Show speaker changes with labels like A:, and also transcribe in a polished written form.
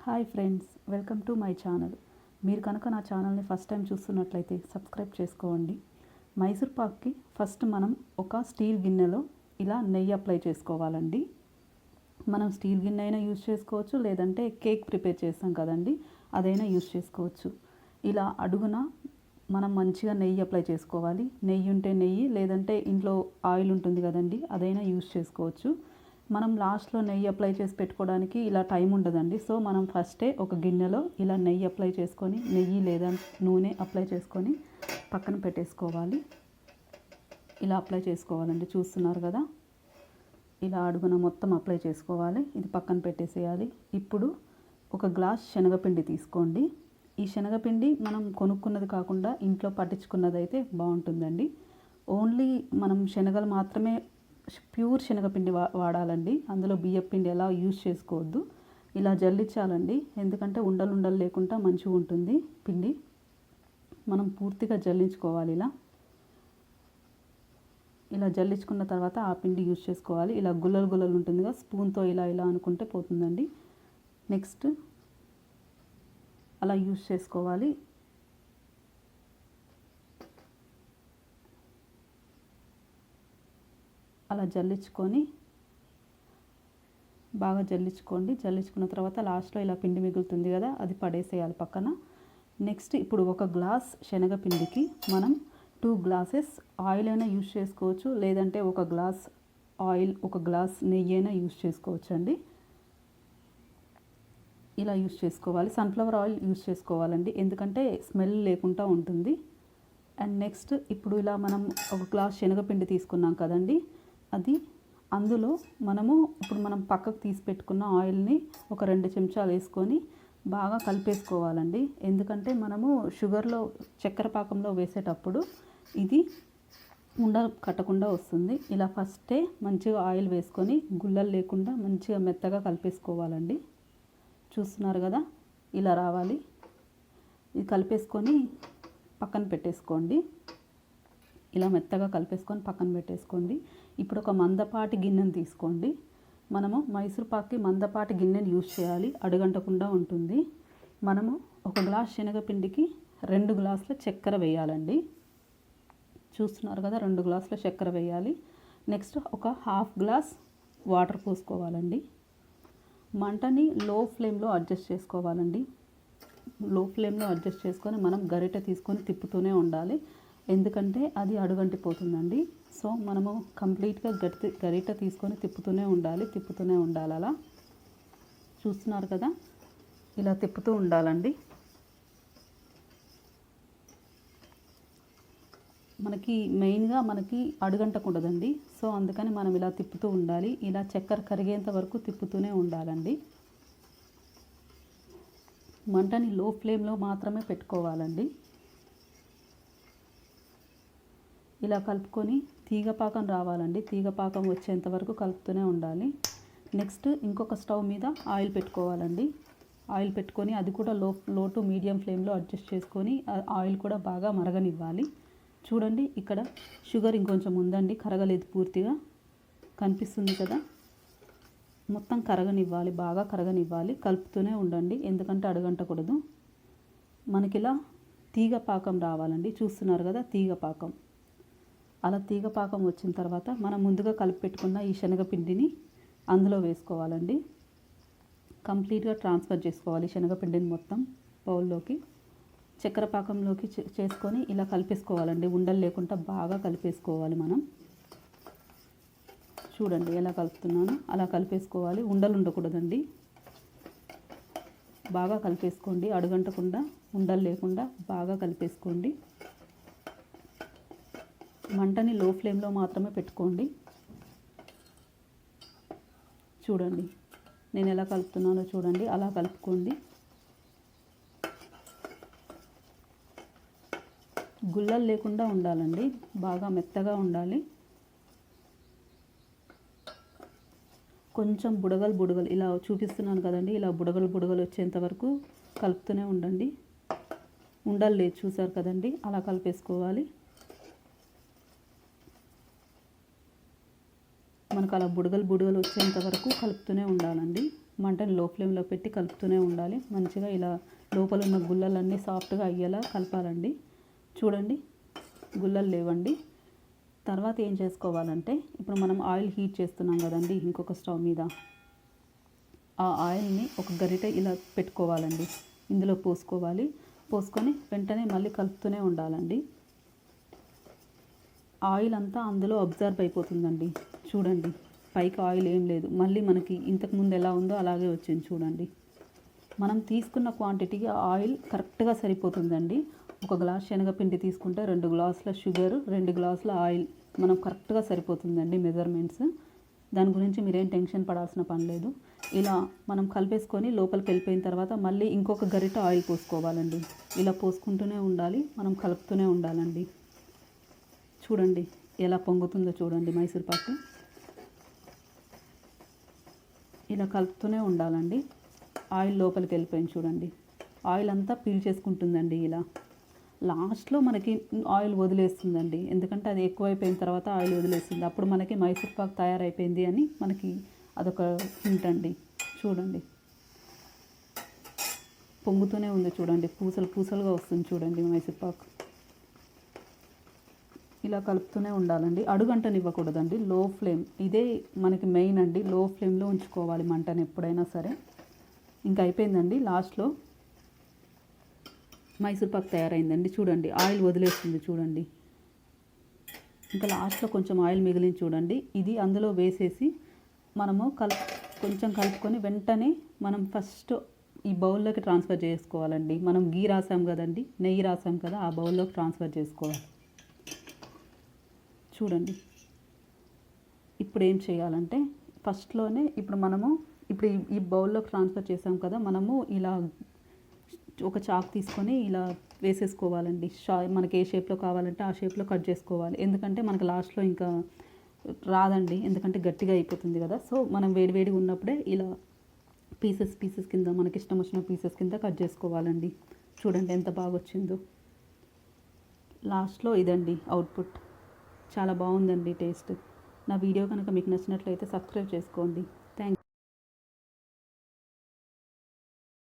A: Hi friends, welcome to my channel. మీరు కనుక నా ఛానల్ని ఫస్ట్ టైం చూస్తున్నట్లయితే సబ్స్క్రైబ్ చేసుకోండి. మైసూర్ పాక్కి ఫస్ట్ మనం ఒక స్టీల్ గిన్నెలో ఇలా నెయ్యి అప్లై చేసుకోవాలండి. మనం స్టీల్ గిన్నె అయినా యూజ్ చేసుకోవచ్చు, లేదంటే కేక్ ప్రిపేర్ చేస్తాం కదండి, అదైనా యూజ్ చేసుకోవచ్చు. ఇలా అడుగున మనం మంచిగా నెయ్యి అప్లై చేసుకోవాలి. నెయ్యి ఉంటే నెయ్యి, లేదంటే ఇంట్లో ఆయిల్ ఉంటుంది కదండి, అదైనా యూజ్ చేసుకోవచ్చు. మనం లాస్ట్లో నెయ్యి అప్లై చేసి పెట్టుకోవడానికి ఇలా టైం ఉండదండి. సో మనం ఫస్టే ఒక గిన్నెలో ఇలా నెయ్యి అప్లై చేసుకొని, నెయ్యి లేదా నూనె అప్లై చేసుకొని పక్కన పెట్టేసుకోవాలి. ఇలా అప్లై చేసుకోవాలండి. చూస్తున్నారు కదా, ఇలా అడుగున మొత్తం అప్లై చేసుకోవాలి. ఇది పక్కన పెట్టేసేయాలి. ఇప్పుడు ఒక గ్లాస్ శనగపిండి తీసుకోండి. ఈ శనగపిండి మనం కొనుక్కున్నది కాకుండా ఇంట్లో పట్టించుకున్నది అయితే బాగుంటుందండి. ఓన్లీ మనం శనగలు మాత్రమే, ప్యూర్ శనగపిండి వాడాలండి. అందులో బియ్యం పిండి ఎలా యూజ్ చేసుకోవద్దు. ఇలా జల్లించాలండి, ఎందుకంటే ఉండలు లేకుండా మంచిగా ఉంటుంది పిండి. మనం పూర్తిగా జల్లించుకోవాలి. ఇలా జల్లించుకున్న తర్వాత ఆ పిండి యూజ్ చేసుకోవాలి. ఇలా గుల్లలు ఉంటుందిగా, స్పూన్తో ఇలా అనుకుంటే పోతుందండి. నెక్స్ట్ అలా యూజ్ చేసుకోవాలి. అలా జల్లించుకొని బాగా జల్లించుకోండి. జల్లించుకున్న తర్వాత లాస్ట్లో ఇలా పిండి మిగులుతుంది కదా, అది పడేసేయాలి పక్కన. నెక్స్ట్ ఇప్పుడు ఒక గ్లాస్ శనగపిండికి మనం 2 గ్లాసెస్ ఆయిల్ అయినా యూజ్ చేసుకోవచ్చు, లేదంటే ఒక గ్లాస్ ఆయిల్, ఒక గ్లాస్ నెయ్యి అయినా యూజ్ చేసుకోవచ్చు అండి. ఇలా యూజ్ చేసుకోవాలి. సన్ఫ్లవర్ ఆయిల్ యూజ్ చేసుకోవాలండి, ఎందుకంటే స్మెల్ లేకుండా ఉంటుంది. అండ్ నెక్స్ట్ ఇప్పుడు ఇలా మనం ఒక గ్లాస్ శనగపిండి తీసుకున్నాం కదండి, అది అందులో మనం పక్కకు తీసి పెట్టుకున్న ఆయిల్ని ఒక 2 చెంచాలు వేసుకొని బాగా కలిపేసుకోవాలండి. ఎందుకంటే మనము షుగర్లో, చక్కెర పాకంలో వేసేటప్పుడు ఇది ఉండలు కట్టకుండా వస్తుంది. ఇలా ఫస్టే మంచిగా ఆయిల్ వేసుకొని గుల్లలు లేకుండా మంచిగా మెత్తగా కలిపేసుకోవాలండి. చూస్తున్నారు కదా, ఇలా రావాలి. ఇది కలిపేసుకొని పక్కన పెట్టేసుకోండి. ఇలా మెత్తగా కలిపేసుకొని పక్కన పెట్టేసుకోండి. ఇప్పుడు ఒక మందపాటి గిన్నెను తీసుకోండి. మనము మైసూర్ పాక్కి మందపాటి గిన్నెను యూజ్ చేయాలి, అడుగంటకుండా ఉంటుంది. మనము ఒక గ్లాస్ శనగపిండికి 2 గ్లాసుల చక్కెర వేయాలండి. చూస్తున్నారు కదా, 2 గ్లాసుల చక్కెర వేయాలి. నెక్స్ట్ ఒక 1/2 గ్లాస్ వాటర్ పోసుకోవాలండి. మంటని లో ఫ్లేమ్లో అడ్జస్ట్ చేసుకోవాలండి. లో ఫ్లేమ్లో అడ్జస్ట్ చేసుకొని మనం గరిటె తీసుకొని తిప్పుతూనే ఉండాలి, ఎందుకంటే అది అడుగంటిపోతుందండి. సో మనము కంప్లీట్గా గరిటె తీసుకొని తిప్పుతూనే ఉండాలి. అలా చూస్తున్నారు కదా, ఇలా తిప్పుతూ ఉండాలండి. మనకి మెయిన్గా అడుగంటకూడదండి. సో అందుకని మనం ఇలా తిప్పుతూ ఉండాలి. ఇలా చక్కెర కరిగేంత వరకు తిప్పుతూనే ఉండాలండి. మంటని లో ఫ్లేమ్లో మాత్రమే పెట్టుకోవాలండి. ఇలా కలుపుకొని తీగపాకం రావాలండి. తీగపాకం వచ్చేంత వరకు కలుపుతూనే ఉండాలి. నెక్స్ట్ ఇంకొక స్టవ్ మీద ఆయిల్ పెట్టుకోవాలండి. ఆయిల్ పెట్టుకొని అది కూడా లో టు మీడియం ఫ్లేమ్లో అడ్జస్ట్ చేసుకొని ఆయిల్ కూడా బాగా మరగనివ్వాలి. చూడండి, ఇక్కడ షుగర్ ఇంకొంచెం ఉందండి, కరగలేదు పూర్తిగా, కనిపిస్తుంది కదా. మొత్తం కరగనివ్వాలి, బాగా కరగనివ్వాలి. కలుపుతూనే ఉండండి, ఎందుకంటే అడుగంటకూడదు. మనకిలా తీగపాకం రావాలండి. చూస్తున్నారు కదా, తీగపాకం. అలా తీగపాకం వచ్చిన తర్వాత మనం ముందుగా కలిపి పెట్టుకున్న ఈ శనగపిండిని అందులో వేసుకోవాలండి. కంప్లీట్గా ట్రాన్స్ఫర్ చేసుకోవాలి శనగపిండిని మొత్తం బౌల్లోకి, చక్కెర పాకంలోకి చేసుకొని ఇలా కలిపేసుకోవాలండి. ఉండలు లేకుండా బాగా కలిపేసుకోవాలి మనం. చూడండి ఎలా కలుపుతున్నాను, అలా కలిపేసుకోవాలి. ఉండలు ఉండకూడదండి. బాగా కలిపేసుకోండి, అడుగంటకుండా, ఉండలు లేకుండా బాగా కలిపేసుకోండి. మంటని లో ఫ్లేమ్లో మాత్రమే పెట్టుకోండి. చూడండి నేను ఎలా కలుపుతున్నానో చూడండి, అలా కలుపుకోండి. గుల్లలు లేకుండా ఉండాలండి, బాగా మెత్తగా ఉండాలి. కొంచెం బుడగలు ఇలా చూపిస్తున్నాను కదండి, ఇలా బుడగలు వచ్చేంత వరకు కలుపుతూనే ఉండండి. ఉండలు లేదు, చూసారు కదండి, అలా కలిపేసుకోవాలి. మనకు అలా బుడగలు వచ్చేంత వరకు కలుపుతూనే ఉండాలండి. మంటని లో ఫ్లేమ్లో పెట్టి కలుపుతూనే ఉండాలి. మంచిగా ఇలా లోపల ఉన్న గుల్లలన్నీ సాఫ్ట్గా అయ్యేలా కలపాలండి. చూడండి గుల్లలు లేవండి. తర్వాత ఏం చేసుకోవాలంటే ఇప్పుడు మనం ఆయిల్ హీట్ చేస్తున్నాం కదండి ఇంకొక స్టవ్ మీద. ఆ ఆయిల్ని ఒక గరిటె ఇలా పెట్టుకోవాలండి. ఇందులో పోసుకొని వెంటనే మళ్ళీ కలుపుతూనే ఉండాలండి. ఆయిల్ అంతా అందులో అబ్జర్వ్ అయిపోతుందండి. చూడండి పైకి ఆయిల్ ఏం లేదు, మళ్ళీ మనకి ఇంతకుముందు ఎలా ఉందో అలాగే వచ్చింది చూడండి. మనం తీసుకున్న క్వాంటిటీకి ఆయిల్ కరెక్ట్గా సరిపోతుందండి. 1 గ్లాస్ శనగపిండి తీసుకుంటే 2 గ్లాసుల షుగర్, 2 గ్లాసుల ఆయిల్ మనం కరెక్ట్గా సరిపోతుందండి మెజర్మెంట్స్. దాని గురించి మీరేం టెన్షన్ పడాల్సిన పని లేదు. ఇలా మనం కలిపేసుకొని లోపలికి వెళ్ళిపోయిన తర్వాత మళ్ళీ ఇంకొక గరిట ఆయిల్ పోసుకోవాలండి. ఇలా పోసుకుంటూనే ఉండాలి, మనం కలుపుతూనే ఉండాలండి. చూడండి ఎలా పొంగుతుందో చూడండి మైసూర్పాకు. ఇలా కలుపుతూనే ఉండాలండి. ఆయిల్ లోపలికి వెళ్ళిపోయింది చూడండి. ఆయిల్ అంతా పీల్ చేసుకుంటుందండి. ఇలా లాస్ట్లో మనకి ఆయిల్ వదిలేస్తుందండి, ఎందుకంటే అది ఎక్కువైపోయిన తర్వాత ఆయిల్ వదిలేస్తుంది. అప్పుడు మనకి మైసూర్పాకు తయారైపోయింది అని మనకి అదొక హింట్ అండి. చూడండి పొంగుతూనే ఉంది చూడండి, పూసలుగా వస్తుంది చూడండి మైసూర్పాకు. ఇలా కలుపుతూనే ఉండాలండి. అడుగంటనివ్వకూడదండి. లో ఫ్లేమ్ ఇదే మనకి మెయిన్ అండి. లో ఫ్లేమ్లో ఉంచుకోవాలి మంటను ఎప్పుడైనా సరే. ఇంకా అయిపోయిందండి. లాస్ట్లో మైసూర్పాకు తయారైందండి. చూడండి ఆయిల్ వదిలేస్తుంది చూడండి. ఇంకా లాస్ట్లో కొంచెం ఆయిల్ మిగిలింది చూడండి. ఇది అందులో వేసేసి మనము కొంచెం కలుపుకొని వెంటనే మనం ఫస్ట్ ఈ బౌల్లోకి ట్రాన్స్ఫర్ చేసుకోవాలండి. మనం గీ రాసాం కదండి, నెయ్యి రాసాం కదా, ఆ బౌల్లోకి ట్రాన్స్ఫర్ చేసుకోవాలి. చూడండి ఇప్పుడు ఏం చేయాలంటే ఫస్ట్లోనే ఇప్పుడు ఈ బౌల్లోకి ట్రాన్స్ఫర్ చేసాం కదా, మనము ఇలా ఒక చాక్ తీసుకొని ఇలా వేసేసుకోవాలండి. మనకి ఏ షేప్లో కావాలంటే ఆ షేప్లో కట్ చేసుకోవాలి. ఎందుకంటే మనకు లాస్ట్లో ఇంకా రాదండి, ఎందుకంటే గట్టిగా అయిపోతుంది కదా. సో మనం వేడివేడిగా ఉన్నప్పుడే ఇలా పీసెస్ కింద మనకి ఇష్టం వచ్చిన పీసెస్ కింద కట్ చేసుకోవాలండి. చూడండి ఎంత బాగా వచ్చిందో. లాస్ట్లో ఇదండి అవుట్పుట్. చాలా బాగుందండి టేస్ట్. నా వీడియో కనుక మీకు నచ్చినట్లయితే సబ్స్క్రైబ్ చేసుకోండి.